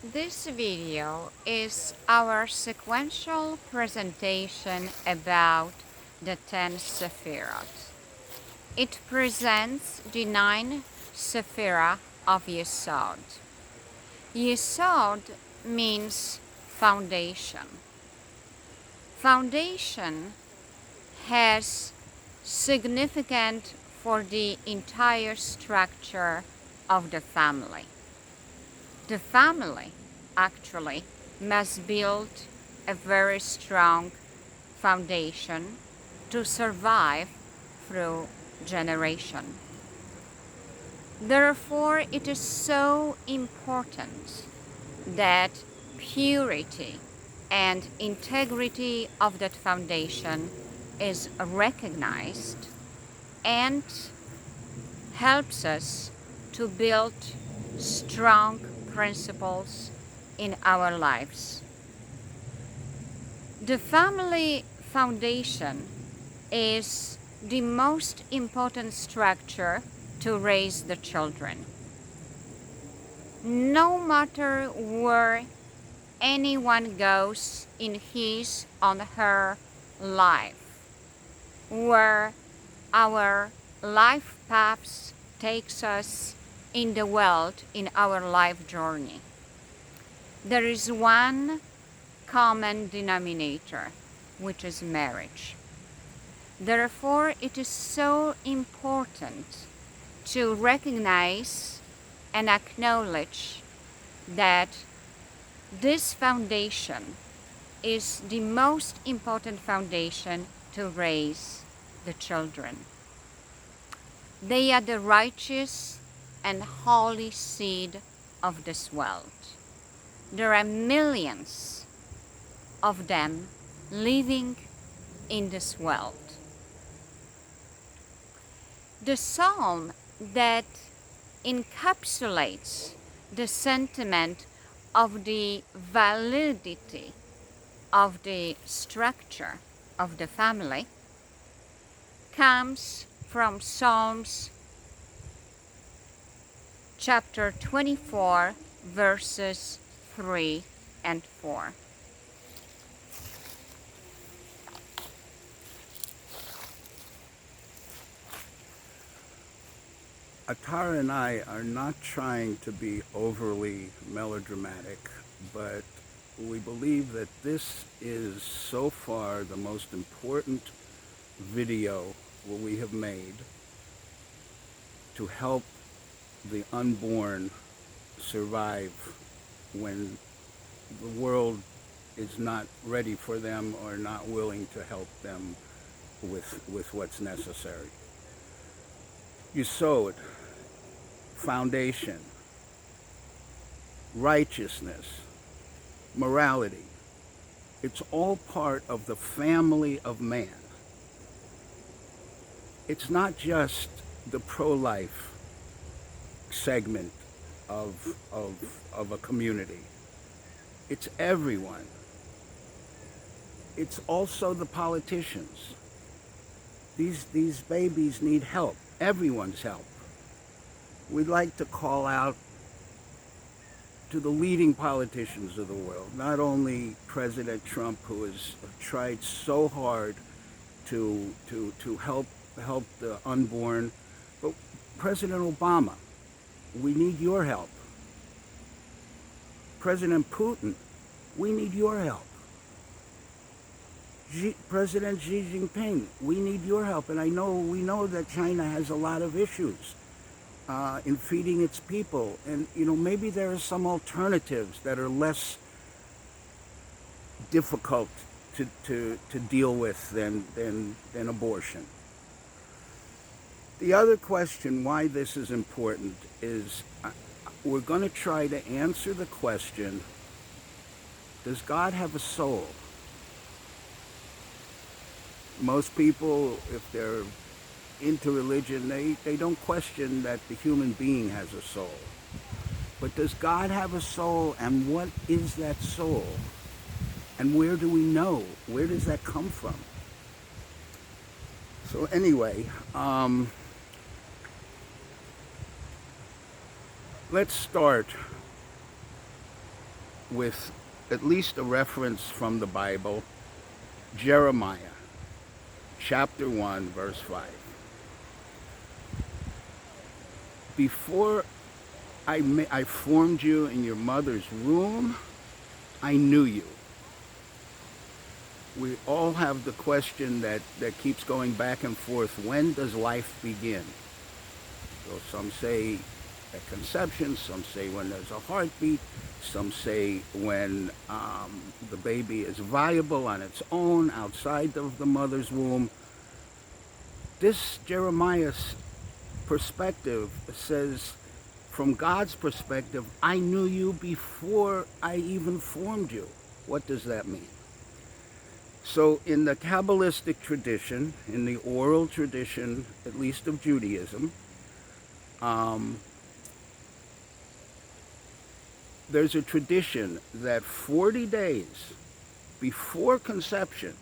This video is our sequential presentation about the 10 Sephirot. It presents the 9 Sephirah of Yesod. Yesod means foundation. Foundation has significance for the entire structure of the family. The family actually must build a very strong foundation to survive through generation. Therefore, it is so important that purity and integrity of that foundation is recognized and helps us to build strong principles in our lives. The family foundation is the most important structure to raise the children. No matter where anyone goes in his or her life, where our life paths takes us in the world, in our life journey, there is one common denominator, which is marriage. Therefore, it is so important to recognize and acknowledge that this foundation is the most important foundation to raise the children. They are the righteous and holy seed of this world. There are millions of them living in this world. The psalm that encapsulates the sentiment of the validity of the structure of the family comes from Psalms chapter 24, verses 3 and 4. Atara and I are not trying to be overly melodramatic, but we believe that this is so far the most important video we have made to help the unborn survive when the world is not ready for them or not willing to help them with what's necessary. Yesod, foundation, righteousness, morality. It's all part of the family of man. It's not just the pro-life segment of a community. It's everyone. It's also the politicians. These babies need help, everyone's help. We'd like to call out to the leading politicians of the world, not only President Trump, who has tried so hard to help the unborn, but President Obama, we need your help. President Putin, we need your help. President Xi Jinping, we need your help. And we know that China has a lot of issues in feeding its people. And, maybe there are some alternatives that are less difficult to deal with than abortion. The other question why this is important is we're going to try to answer the question, does God have a soul? Most people, if they're into religion, they don't question that the human being has a soul. But does God have a soul, and what is that soul? And where do we know? Where does that come from? So anyway, let's start with at least a reference from the Bible, Jeremiah, chapter 1, verse 5. Before I formed you in your mother's womb, I knew you. We all have the question that keeps going back and forth: when does life begin? So some say at conception, some say when there's a heartbeat, some say when the baby is viable on its own outside of the mother's womb. This Jeremiah's perspective says, from God's perspective, I knew you before I even formed you. What does that mean? So in the Kabbalistic tradition, in the oral tradition, at least of Judaism, there's a tradition that 40 days before conception,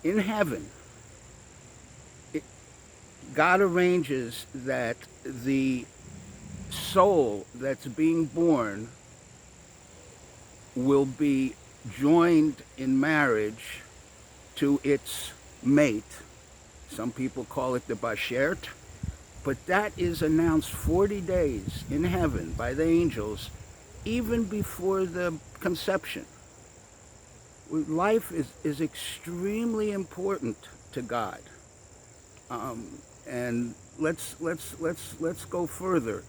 in heaven, God arranges that the soul that's being born will be joined in marriage to its mate. Some people call it the bashert, but that is announced 40 days in heaven by the angels, even before the conception. Life is extremely important to God, and let's go further.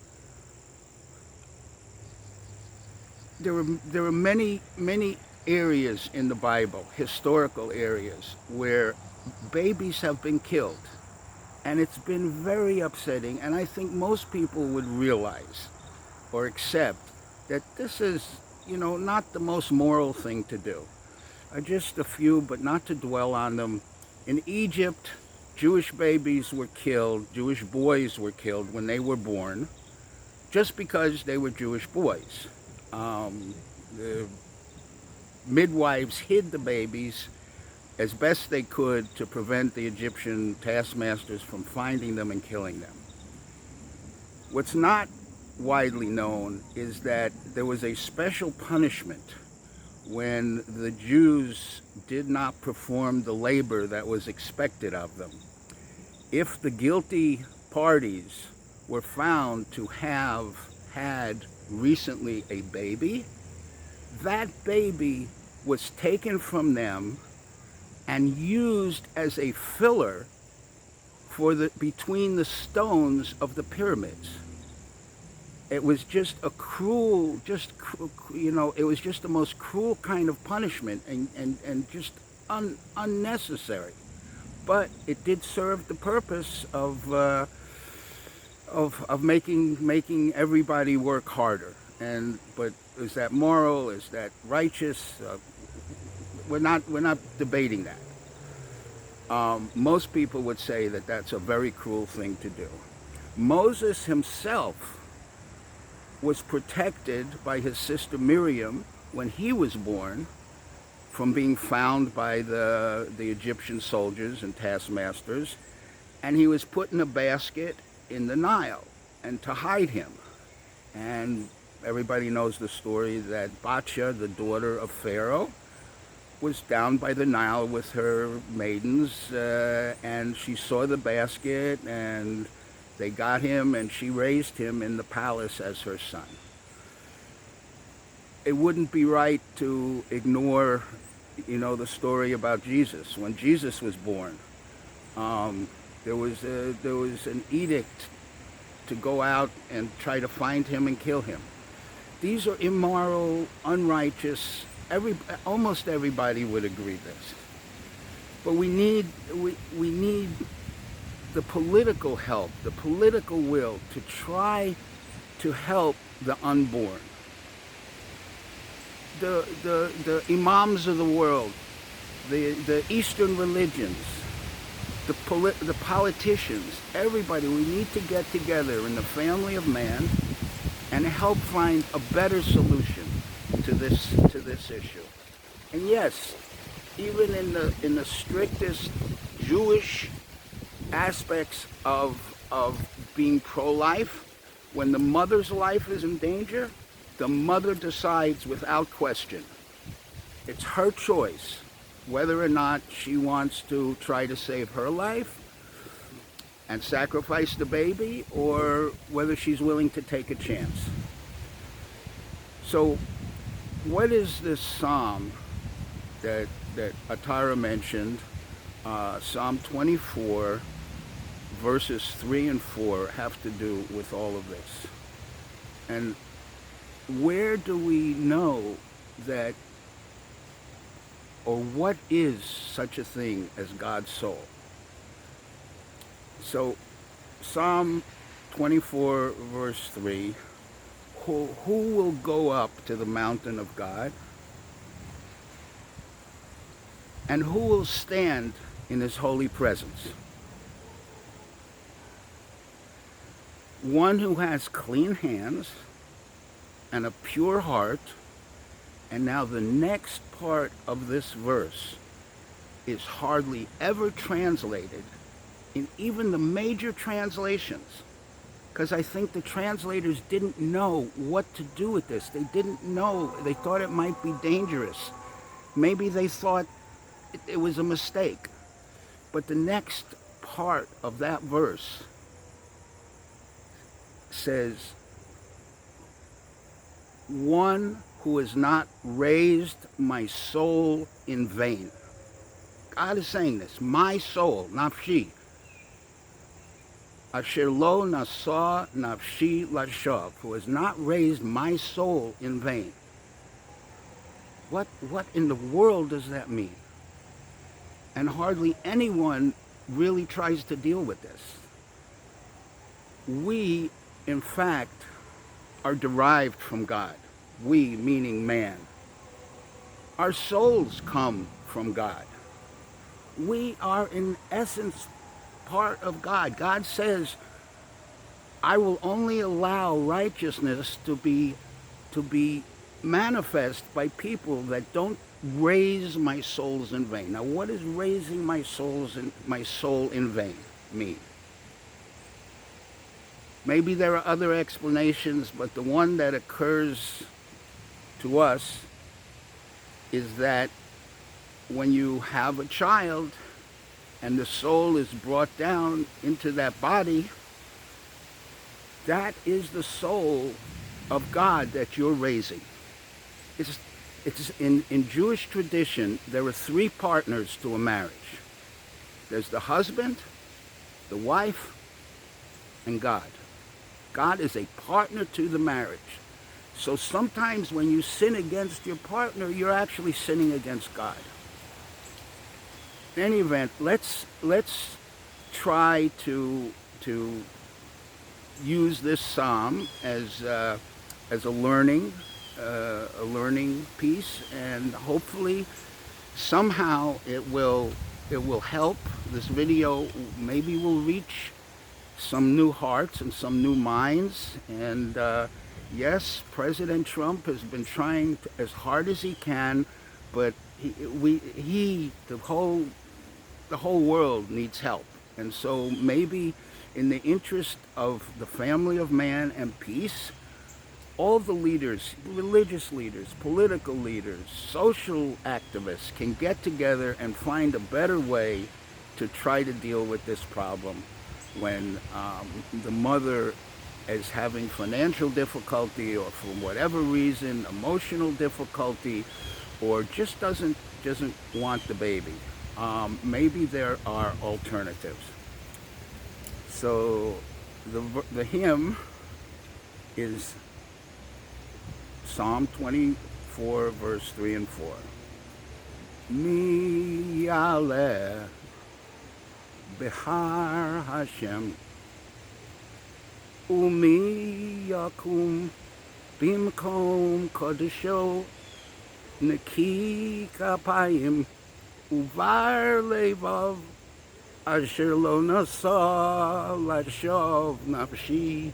There are many areas in the Bible, historical areas, where babies have been killed. And it's been very upsetting, and I think most people would realize or accept that this is, not the most moral thing to do. Just a few, but not to dwell on them. In Egypt, Jewish babies were killed, Jewish boys were killed when they were born, just because they were Jewish boys. The midwives hid the babies as best they could to prevent the Egyptian taskmasters from finding them and killing them. What's not widely known is that there was a special punishment when the Jews did not perform the labor that was expected of them. If the guilty parties were found to have had recently a baby, that baby was taken from them and used as a filler for between the stones of the pyramids. It was just a cruel, it was just the most cruel kind of punishment, and just unnecessary. But it did serve the purpose of making everybody work harder. But is that moral? Is that righteous? We're not debating that. Most people would say that that's a very cruel thing to do. Moses himself was protected by his sister Miriam when he was born from being found by the Egyptian soldiers and taskmasters, and he was put in a basket in the Nile and to hide him. And everybody knows the story that Batya, the daughter of Pharaoh, was down by the Nile with her maidens, and she saw the basket, and they got him, and she raised him in the palace as her son. It wouldn't be right to ignore, the story about Jesus. When Jesus was born, there was an edict to go out and try to find him and kill him. These are immoral, unrighteous. Almost everybody would agree this. But we need the political help, the political will to try to help the unborn. The imams of the world, the Eastern religions, the politicians, everybody, we need to get together in the family of man and help find a better solution to this issue. And yes, even in the strictest Jewish aspects of being pro-life, when the mother's life is in danger, the mother decides without question. It's her choice whether or not she wants to try to save her life and sacrifice the baby, or whether she's willing to take a chance. So what is this psalm that Atara mentioned, Psalm 24, verses 3 and 4, have to do with all of this? And where do we know that, or what is such a thing as God's soul? So Psalm 24, verse 3, who will go up to the mountain of God? And who will stand in his holy presence? One who has clean hands and a pure heart. And now the next part of this verse is hardly ever translated in even the major translations, because I think the translators didn't know what to do with this. They didn't know. They thought it might be dangerous. Maybe they thought it was a mistake. But the next part of that verse says, one who has not raised my soul in vain. God is saying this, my soul, nafshi. Asher lo nasa nafshi lashov, who has not raised my soul in vain. What in the world does that mean? And hardly anyone really tries to deal with this. We, in fact, are derived from God. We, meaning man. Our souls come from God. We are, in essence, part of God. God says, I will only allow righteousness to be manifest by people that don't raise my souls in vain. Now, what does raising my soul in vain mean? Maybe there are other explanations, but the one that occurs to us is that when you have a child and the soul is brought down into that body, that is the soul of God that you're raising. It's in Jewish tradition, there are three partners to a marriage. There's the husband, the wife, and God. God is a partner to the marriage. So sometimes when you sin against your partner, you're actually sinning against God. In any event, let's try to use this psalm as a learning piece, and hopefully somehow it will help. This video maybe will reach some new hearts and some new minds. And yes, President Trump has been trying as hard as he can, but the whole world needs help. And so maybe in the interest of the family of man and peace, all the leaders, religious leaders, political leaders, social activists can get together and find a better way to try to deal with this problem when the mother is having financial difficulty, or for whatever reason, emotional difficulty, or just doesn't want the baby. Maybe there are alternatives. So the hymn is Psalm 24, verse 3 and 4. Mi yaleh behar Hashem, umi yakum bimkom kodesho, neki kapayim uvar levav asher lo nasa lashov nafshi.